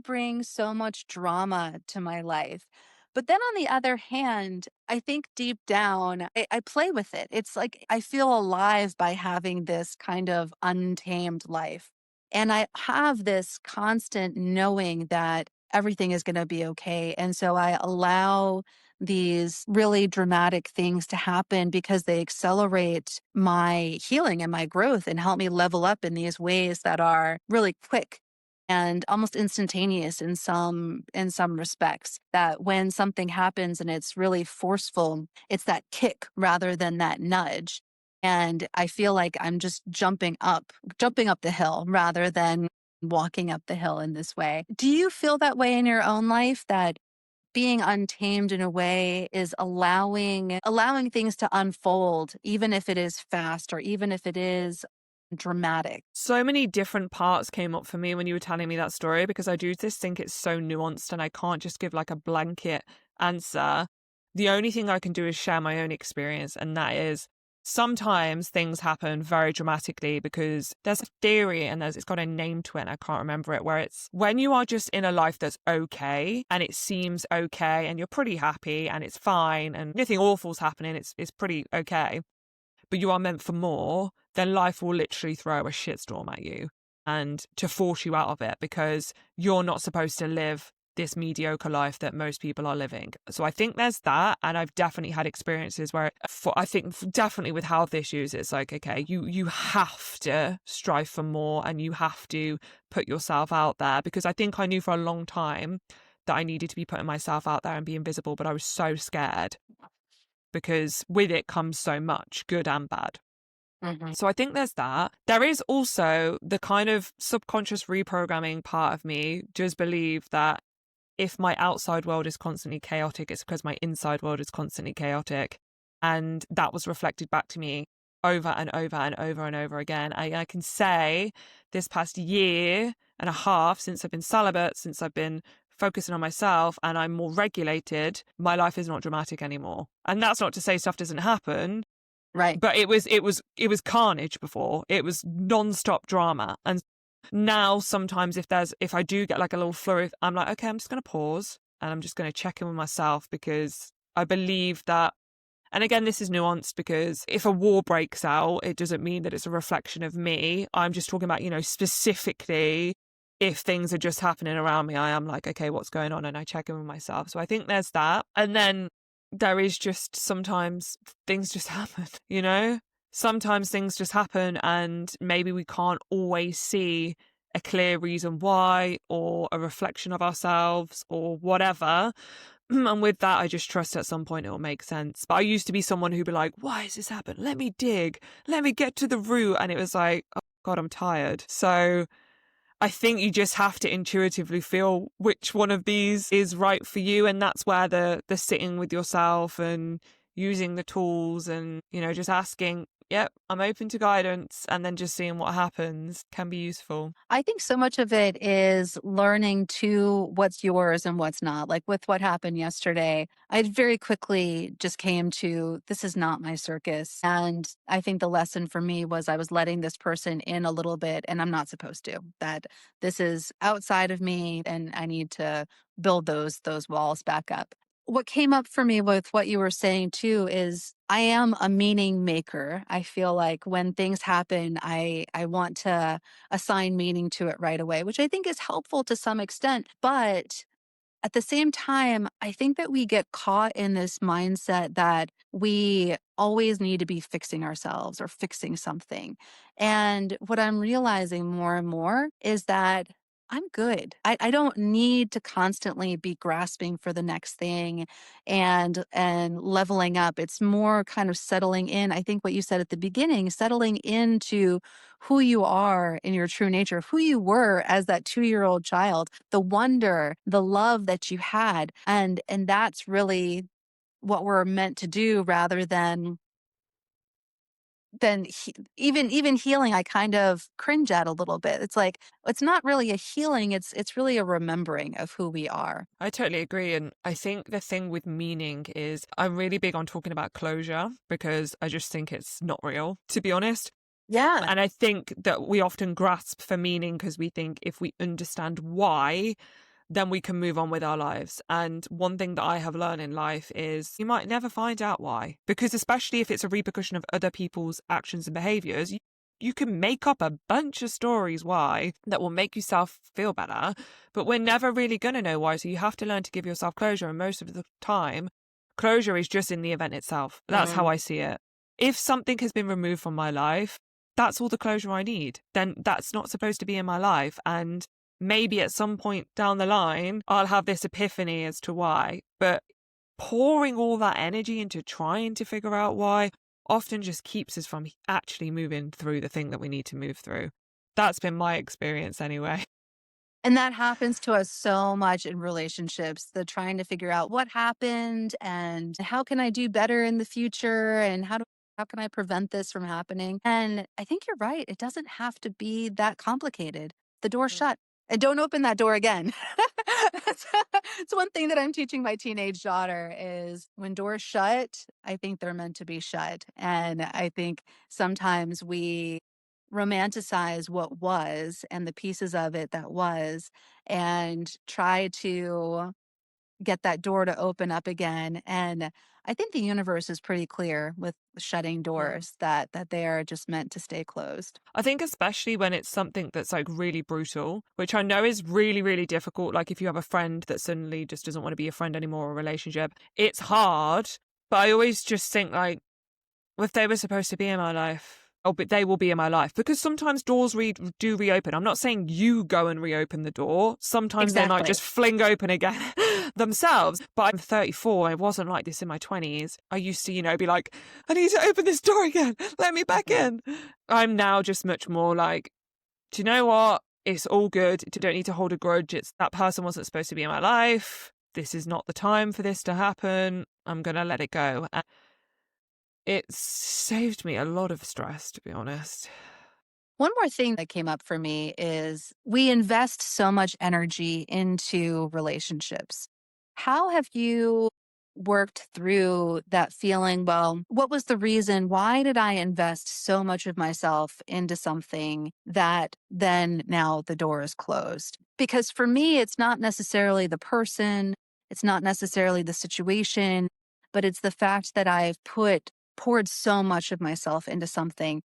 bring so much drama to my life? But then on the other hand, I think deep down, I play with it. It's like I feel alive by having this kind of untamed life. And I have this constant knowing that everything is going to be okay. And so I allow these really dramatic things to happen because they accelerate my healing and my growth and help me level up in these ways that are really quick and almost instantaneous in some respects. That when something happens and it's really forceful, it's that kick rather than that nudge. And I feel like I'm just jumping up the hill rather than walking up the hill in this way. Do you feel that way in your own life, that being untamed in a way is allowing things to unfold, even if it is fast or even if it is dramatic? So many different parts came up for me when you were telling me that story, because I do just think it's so nuanced and I can't just give like a blanket answer. The only thing I can do is share my own experience, and that is sometimes things happen very dramatically because there's a theory and it's got a name to it and I can't remember it, where it's when you are just in a life that's okay and it seems okay and you're pretty happy and it's fine and nothing awful's happening, it's pretty okay, but you are meant for more, then life will literally throw a shitstorm at you and to force you out of it, because you're not supposed to live this mediocre life that most people are living. So I think there's that. And I've definitely had experiences where I think definitely with health issues, it's like, okay, you have to strive for more and you have to put yourself out there, because I think I knew for a long time that I needed to be putting myself out there and be invisible, but I was so scared because with it comes so much good and bad. Mm-hmm. So I think there's that. There is also the kind of subconscious reprogramming part of me does believe that if my outside world is constantly chaotic, it's because my inside world is constantly chaotic. And that was reflected back to me over and over and over and over again. I can say this past year and a half since I've been celibate, since I've been focusing on myself and I'm more regulated, my life is not dramatic anymore. And that's not to say stuff doesn't happen. Right. But it was carnage before. It was non-stop drama. And now sometimes if I do get like a little flurry, I'm like, okay, I'm just going to pause and I'm just going to check in with myself, because I believe that And again, this is nuanced because if a war breaks out, it doesn't mean that it's a reflection of me. I'm just talking about, specifically if things are just happening around me, I am like, okay, what's going on? And I check in with myself. So I think there's that. And then there is just sometimes things just happen. Sometimes things just happen and maybe we can't always see a clear reason why or a reflection of ourselves or whatever. And with that, I just trust at some point it will make sense. But I used to be someone who'd be like, why has this happened? Let me dig. Let me get to the root. And it was like, oh God, I'm tired. So I think you just have to intuitively feel which one of these is right for you. And that's where the sitting with yourself and using the tools and, just asking, yep, I'm open to guidance, and then just seeing what happens can be useful. I think so much of it is learning to what's yours and what's not. Like with what happened yesterday, I very quickly just came to this is not my circus. And I think the lesson for me was I was letting this person in a little bit and I'm not supposed to. That this is outside of me and I need to build those walls back up. What came up for me with what you were saying too is I am a meaning maker. I feel like when things happen, I want to assign meaning to it right away, which I think is helpful to some extent. But at the same time, I think that we get caught in this mindset that we always need to be fixing ourselves or fixing something. And what I'm realizing more and more is that I'm good. I don't need to constantly be grasping for the next thing and leveling up. It's more kind of settling in. I think what you said at the beginning, settling into who you are in your true nature, who you were as that 2-year-old child, the wonder, the love that you had. And that's really what we're meant to do rather than even healing. I kind of cringe at a little bit. It's like it's not really a healing, it's really a remembering of who we are. I totally agree. And I think the thing with meaning is I'm really big on talking about closure because I just think it's not real, to be honest. Yeah. And I think that we often grasp for meaning because we think if we understand why, then we can move on with our lives. And one thing that I have learned in life is you might never find out why, because especially if it's a repercussion of other people's actions and behaviors, you can make up a bunch of stories why that will make yourself feel better, but we're never really going to know why. So you have to learn to give yourself closure. And most of the time, closure is just in the event itself. That's how Mm. I see it. If something has been removed from my life, that's all the closure I need. Then that's not supposed to be in my life. And maybe at some point down the line, I'll have this epiphany as to why. But pouring all that energy into trying to figure out why often just keeps us from actually moving through the thing that we need to move through. That's been my experience anyway. And that happens to us so much in relationships, the trying to figure out what happened and how can I do better in the future and how can I prevent this from happening? And I think you're right. It doesn't have to be that complicated. The door shut and don't open that door again. it's, it's one thing that I'm teaching my teenage daughter is when doors shut, I think they're meant to be shut. And I think sometimes we romanticize what was and the pieces of it that was and try to get that door to open up again. And I think the universe is pretty clear with shutting Mm. doors that they are just meant to stay closed. I think especially when it's something that's like really brutal, which I know is really, really difficult. Like if you have a friend that suddenly just doesn't want to be a friend anymore or a relationship, it's hard. But I always just think like, if they were supposed to be in my life, oh, but they will be in my life because sometimes doors do reopen. I'm not saying you go and reopen the door. Sometimes they might Exactly. just fling open again themselves. But I'm 34. It wasn't like this in my 20s. I used to, be like, I need to open this door again. Let me back in. I'm now just much more like, do you know what? It's all good. You don't need to hold a grudge. It's that person wasn't supposed to be in my life. This is not the time for this to happen. I'm going to let it go. It saved me a lot of stress, to be honest. One more thing that came up for me is we invest so much energy into relationships. How have you worked through that feeling? Well, what was the reason? Why did I invest so much of myself into something that then now the door is closed? Because for me, it's not necessarily the person, it's not necessarily the situation. but it's the fact that I've poured so much of myself into something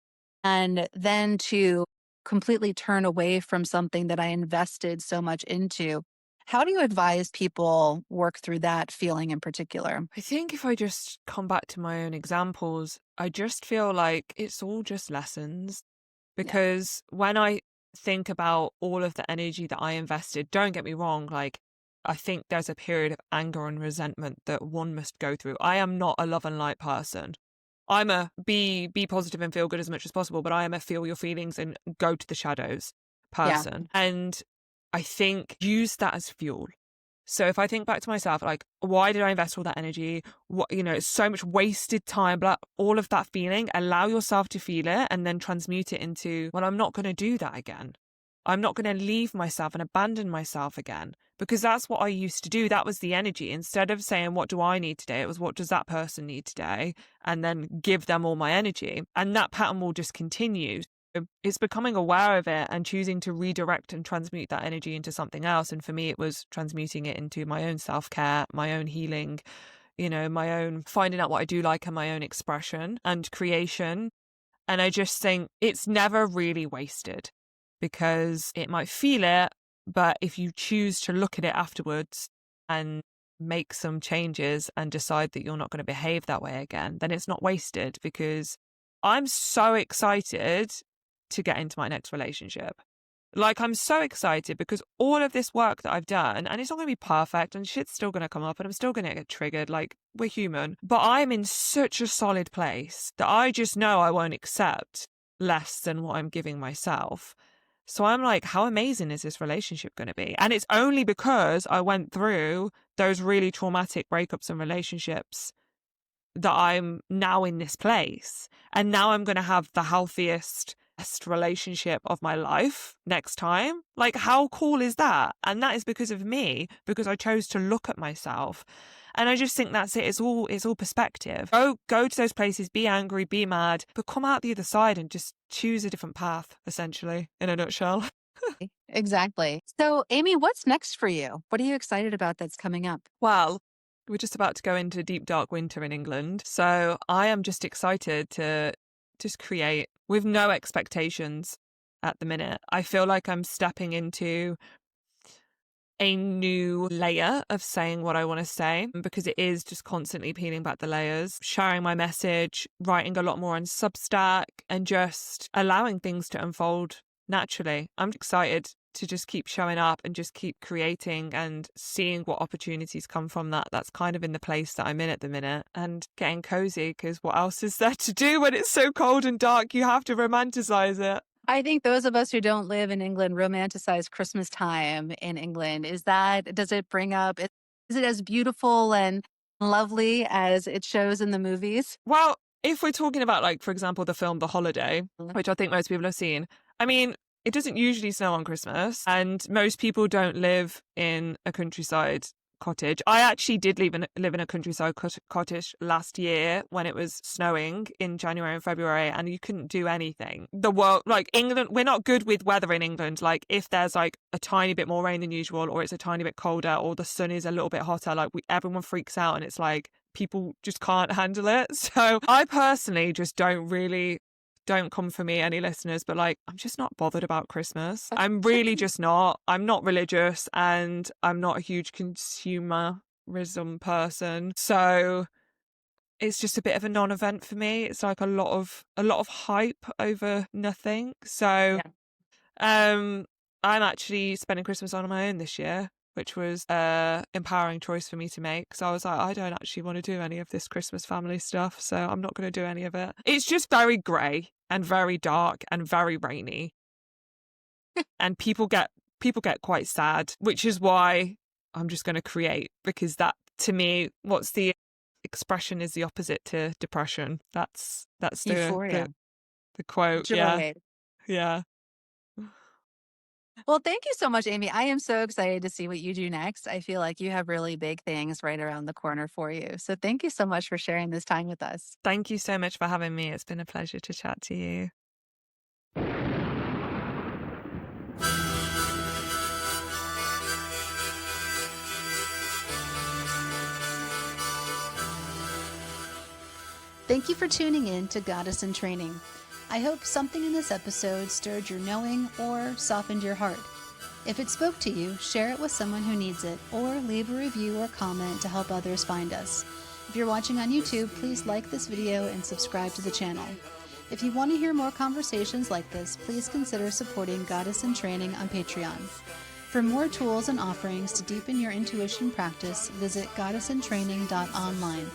and then to completely turn away from something that I invested so much into. How do you advise people work through that feeling in particular? I think if I just come back to my own examples, I just feel like it's all just lessons. Yeah. Because when I think about all of the energy that I invested, don't get me wrong, like, I think there's a period of anger and resentment that one must go through. I am not a love and light person. I'm a be positive and feel good as much as possible, but I am a feel your feelings and go to the shadows Yeah. person. And I think use that as fuel. So if I think back to myself, like, why did I invest all that energy? What, it's so much wasted time, but all of that feeling, allow yourself to feel it and then transmute it into, well, I'm not going to do that again. I'm not going to leave myself and abandon myself again, because that's what I used to do. That was the energy. Instead of saying, what do I need today? It was, what does that person need today? And then give them all my energy. And that pattern will just continue. It's becoming aware of it and choosing to redirect and transmute that energy into something else. And for me, it was transmuting it into my own self-care, my own healing, my own finding out what I do like and my own expression and creation. And I just think it's never really wasted, because it might feel it, but if you choose to look at it afterwards and make some changes and decide that you're not going to behave that way again, then it's not wasted, because I'm so excited to get into my next relationship. Like, I'm so excited because all of this work that I've done, and it's not going to be perfect and shit's still going to come up and I'm still going to get triggered. Like, we're human, but I'm in such a solid place that I just know I won't accept less than what I'm giving myself. So I'm like, how amazing is this relationship going to be? And it's only because I went through those really traumatic breakups and relationships that I'm now in this place. And now I'm going to have the healthiest, best relationship of my life next time. Like, how cool is that? And that is because of me, because I chose to look at myself. And I just think that's it. It's all perspective. Go to those places, be angry, be mad, but come out the other side and just choose a different path, essentially, in a nutshell. Exactly. So, Amy, what's next for you? What are you excited about that's coming up? Well, we're just about to go into deep, dark winter in England. So I am just excited to just create with no expectations at the minute. I feel like I'm stepping into a new layer of saying what I want to say, because it is just constantly peeling back the layers, sharing my message, writing a lot more on Substack, and just allowing things to unfold naturally. I'm excited to just keep showing up and just keep creating and seeing what opportunities come from that. That's kind of in the place that I'm in at the minute, and getting cozy, because what else is there to do when it's so cold and dark? You have to romanticize it. I think those of us who don't live in England romanticize Christmas time in England. Does it bring up, is it as beautiful and lovely as it shows in the movies? Well, if we're talking about, like, for example, the film The Holiday, Mm. which I think most people have seen, I mean, it doesn't usually snow on Christmas, and most people don't live in a countryside cottage. I actually did live in a countryside cottage last year when it was snowing in January and February, and you couldn't do anything. The world, like England, we're not good with weather in England. Like, if there's like a tiny bit more rain than usual, or it's a tiny bit colder, or the sun is a little bit hotter, like everyone freaks out, and it's like people just can't handle it. So I personally just don't come for me, any listeners, but like, I'm just not bothered about Christmas. I'm really just not. I'm not religious, and I'm not a huge consumerism person. So it's just a bit of a non-event for me. It's like a lot of hype over nothing. So I'm actually spending Christmas on my own this year, which was an empowering choice for me to make. So I was like, I don't actually want to do any of this Christmas family stuff, so I'm not going to do any of it. It's just very grey and very dark and very rainy. And people get quite sad, which is why I'm just going to create, because that, to me, what's the expression is the opposite to depression. That's Euphoria. the quote. Joy. Yeah. Well, thank you so much, Amy. I am so excited to see what you do next. I feel like you have really big things right around the corner for you. So thank you so much for sharing this time with us. Thank you so much for having me. It's been a pleasure to chat to you. Thank you for tuning in to Goddess in Training. I hope something in this episode stirred your knowing or softened your heart. If it spoke to you, share it with someone who needs it, or leave a review or comment to help others find us. If you're watching on YouTube, please like this video and subscribe to the channel. If you want to hear more conversations like this, please consider supporting Goddess in Training on Patreon. For more tools and offerings to deepen your intuition practice, visit goddessintraining.online.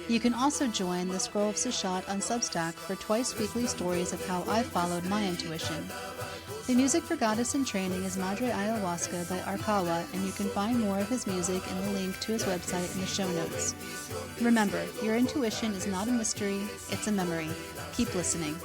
You can also join the Scroll of Seshat on Substack for twice-weekly stories of how I followed my intuition. The music for Goddess in Training is Madre Ayahuasca by Arkawa, and you can find more of his music in the link to his website in the show notes. Remember, your intuition is not a mystery, it's a memory. Keep listening.